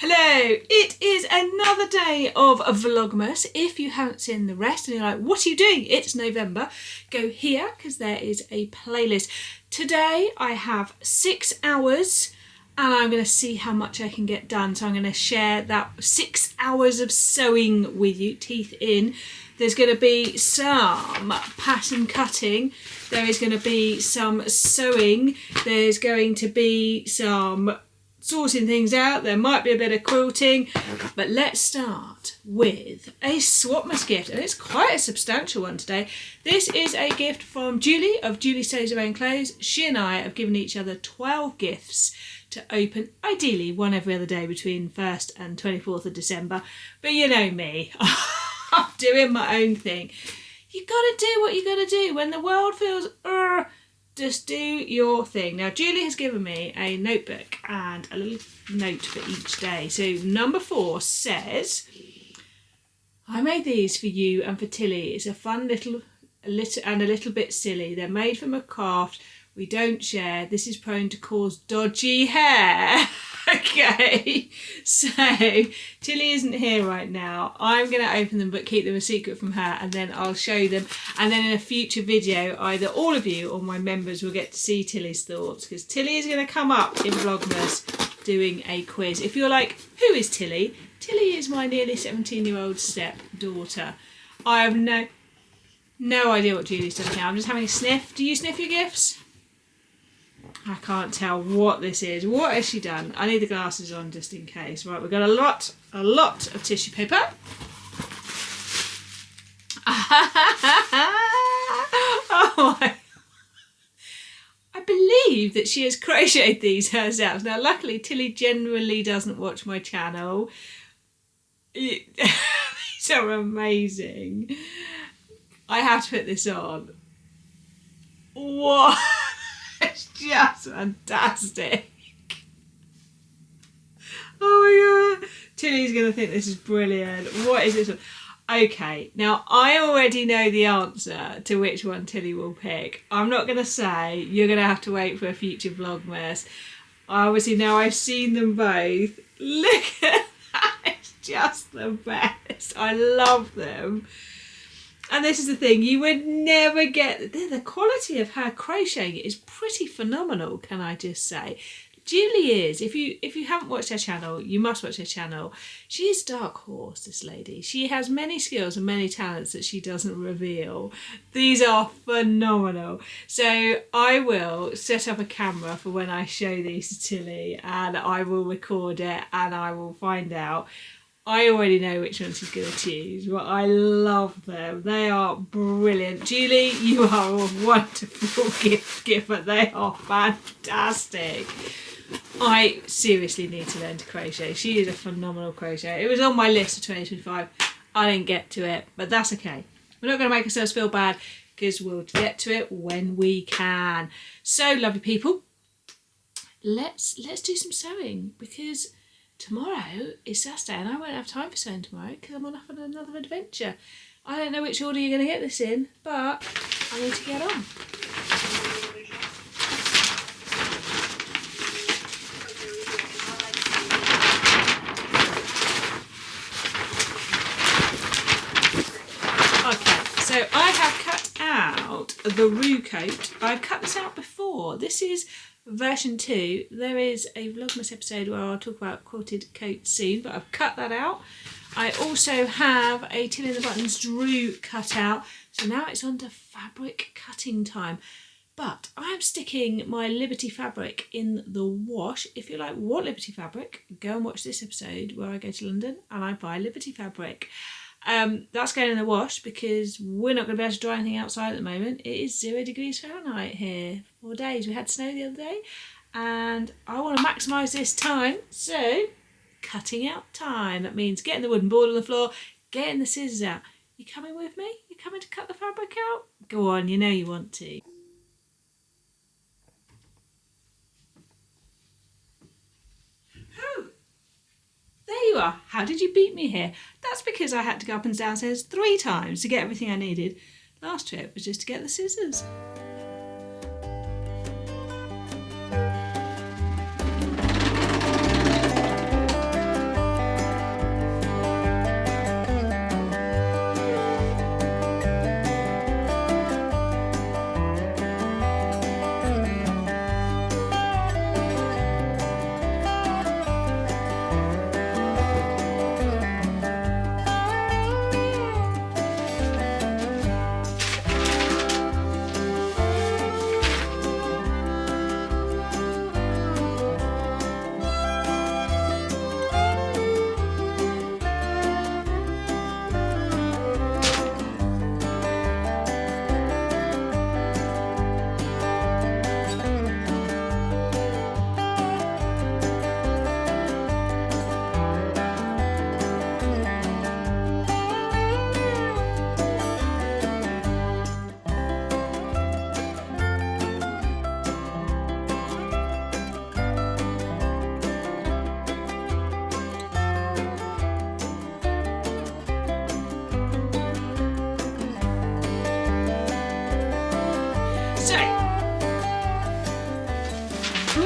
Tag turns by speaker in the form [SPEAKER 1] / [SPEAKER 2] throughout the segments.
[SPEAKER 1] Hello, it is another day of Vlogmas. If you haven't seen the rest and you're like, what are you doing? It's November. Go here because there is a playlist. Today I have 6 hours and I'm going to see how much I can get done. So I'm going to share that 6 hours of sewing with you, teeth in. There's going to be some pattern cutting. There is going to be some sewing. There's going to be some sorting things out. There might be a bit of quilting, but let's start with a Swapmas gift, and it's quite a substantial one today. This is a gift from Julie of Julie Sews Her Own Clothes. She and I have given each other 12 gifts to open, ideally one every other day between 1st and 24th of December, but you know me, I'm doing my own thing. You gotta do what you gotta do when the world feels just do your thing. Now Julie has given me a notebook and a little note for each day. So number 4 says, I made these for you and for Tilly. It's a fun little and a little bit silly. They're made from a craft we don't share. This is prone to cause dodgy hair. Okay, so Tilly isn't here right now. I'm going to open them but keep them a secret from her, and then I'll show them, and then in a future video either all of you or my members will get to see Tilly's thoughts, because Tilly is going to come up in Vlogmas doing a quiz. If you're like, who is Tilly? Tilly is my nearly 17-year-old stepdaughter. I have no idea what Julie's done here. I'm just having a sniff. Do you sniff your gifts? I can't tell what this is. What has she done? I need the glasses on just in case. Right, we've got a lot of tissue paper. Oh my. I believe that she has crocheted these herself. Now, luckily, Tilly generally doesn't watch my channel. These are amazing. I have to put this on. What? It's just fantastic. Oh my god. Tilly's going to think this is brilliant. What is this one? Okay, now I already know the answer to which one Tilly will pick. I'm not going to say. You're going to have to wait for a future Vlogmas. I obviously know I've seen them both. Look at that. It's just the best. I love them. And this is the thing, you would never get, the quality of her crocheting is pretty phenomenal, can I just say. Julie is, if you haven't watched her channel, you must watch her channel. She is dark horse, this lady. She has many skills and many talents that she doesn't reveal. These are phenomenal. So I will set up a camera for when I show these to Tilly, and I will record it and I will find out. I already know which one she's going to choose, but I love them. They are brilliant. Julie, you are a wonderful gift giver. They are fantastic. I seriously need to learn to crochet. She is a phenomenal crocheter. It was on my list for 2025. I didn't get to it, but that's okay. We're not going to make ourselves feel bad because we'll get to it when we can. So, lovely people, let's do some sewing, because tomorrow is Saturday and I won't have time for sewing tomorrow because I'm off on another adventure. I don't know which order you're going to get this in, but I need to get on. Okay, so I have cut out the Rue Coat. I've cut this out before. This is version 2. There is a Vlogmas episode where I'll talk about Quilted Coat soon, but I've cut that out. I also have a Till in the Buttons Drew cut out, so now it's on to fabric cutting time. But I'm sticking my Liberty fabric in the wash. If you like, what Liberty fabric, go and watch this episode where I go to London and I buy Liberty fabric. That's going in the wash because we're not going to be able to dry anything outside at the moment. It is 0 degrees Fahrenheit here for 4 days. We had snow the other day and I want to maximise this time, so cutting out time. That means getting the wooden board on the floor, getting the scissors out. You coming with me? You coming to cut the fabric out? Go on, you know you want to. There you are. How did you beat me here? That's because I had to go up and downstairs 3 times to get everything I needed. Last trip was just to get the scissors.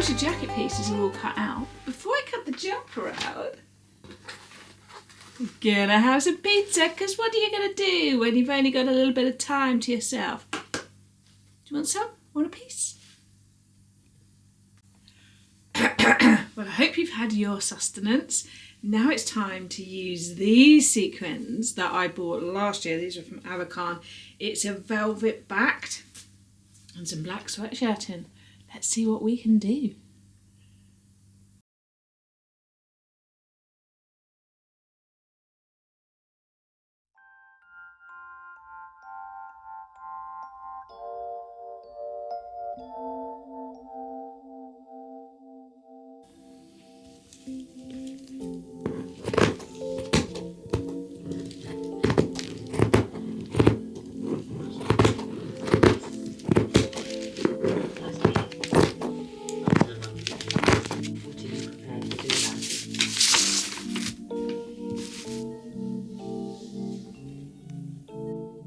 [SPEAKER 1] quilted jacket pieces are all cut out. Before I cut the jumper out, I'm gonna have some pizza, because what are you gonna do when you've only got a little bit of time to yourself? Do you want some? Want a piece? Well, I hope you've had your sustenance. Now it's time to use these sequins that I bought last year. These are from Avacon. It's a velvet backed and some black sweatshirting. Let's see what we can do.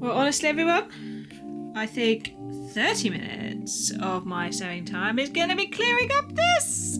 [SPEAKER 1] Well, honestly, everyone, I think 30 minutes of my sewing time is going to be clearing up this.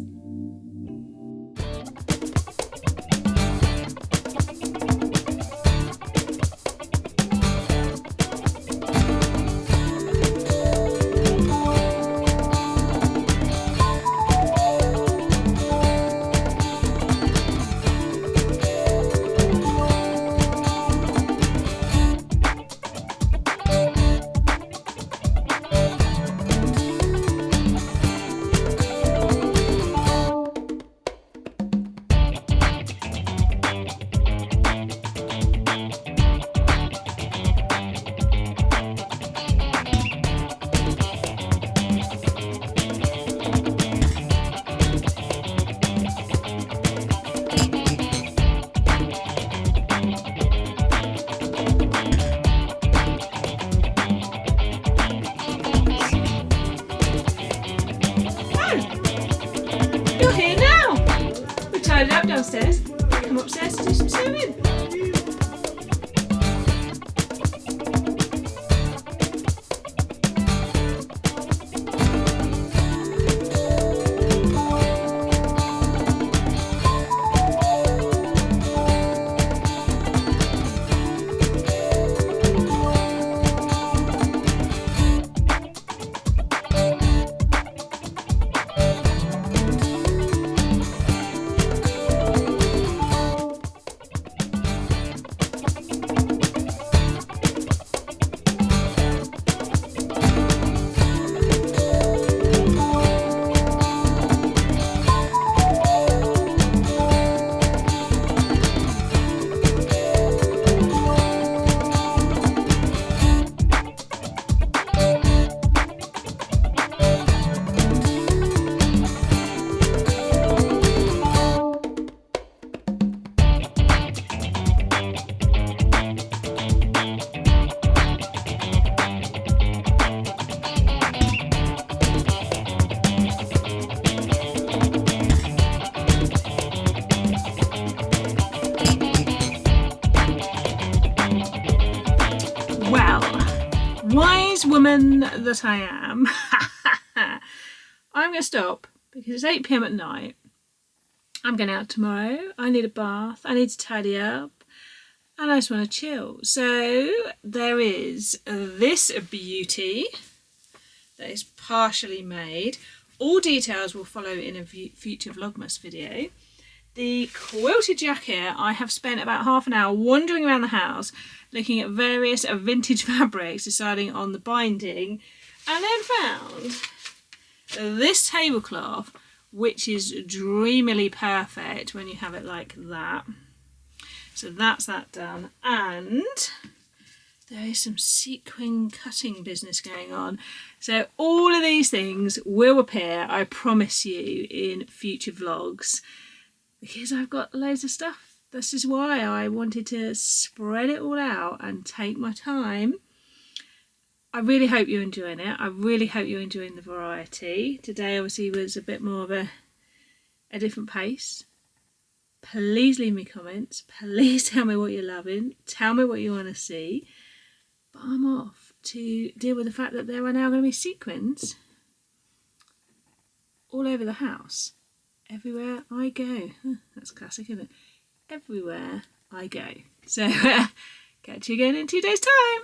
[SPEAKER 1] You're here now. We tidied up downstairs. Come upstairs to do some sewing. Wise woman that I am, I'm going to stop because it's 8 p.m. at night. I'm going out tomorrow. I need a bath. I need to tidy up. And I just want to chill. So there is this beauty that is partially made. All details will follow in a future Vlogmas video. The quilted jacket, I have spent about half an hour wandering around the house looking at various vintage fabrics, deciding on the binding, and then found this tablecloth, which is dreamily perfect when you have it like that. So that's that done, and there is some sequin cutting business going on. So all of these things will appear, I promise you, in future vlogs, because I've got loads of stuff. This is why I wanted to spread it all out and take my time. I really hope you're enjoying it. I really hope you're enjoying the variety. Today obviously was a bit more of a different pace. Please leave me comments. Please tell me what you're loving. Tell me what you want to see. But I'm off to deal with the fact that there are now going to be sequins all over the house. Everywhere I go. That's classic, isn't it? Everywhere I go. So catch you again in 2 days' time.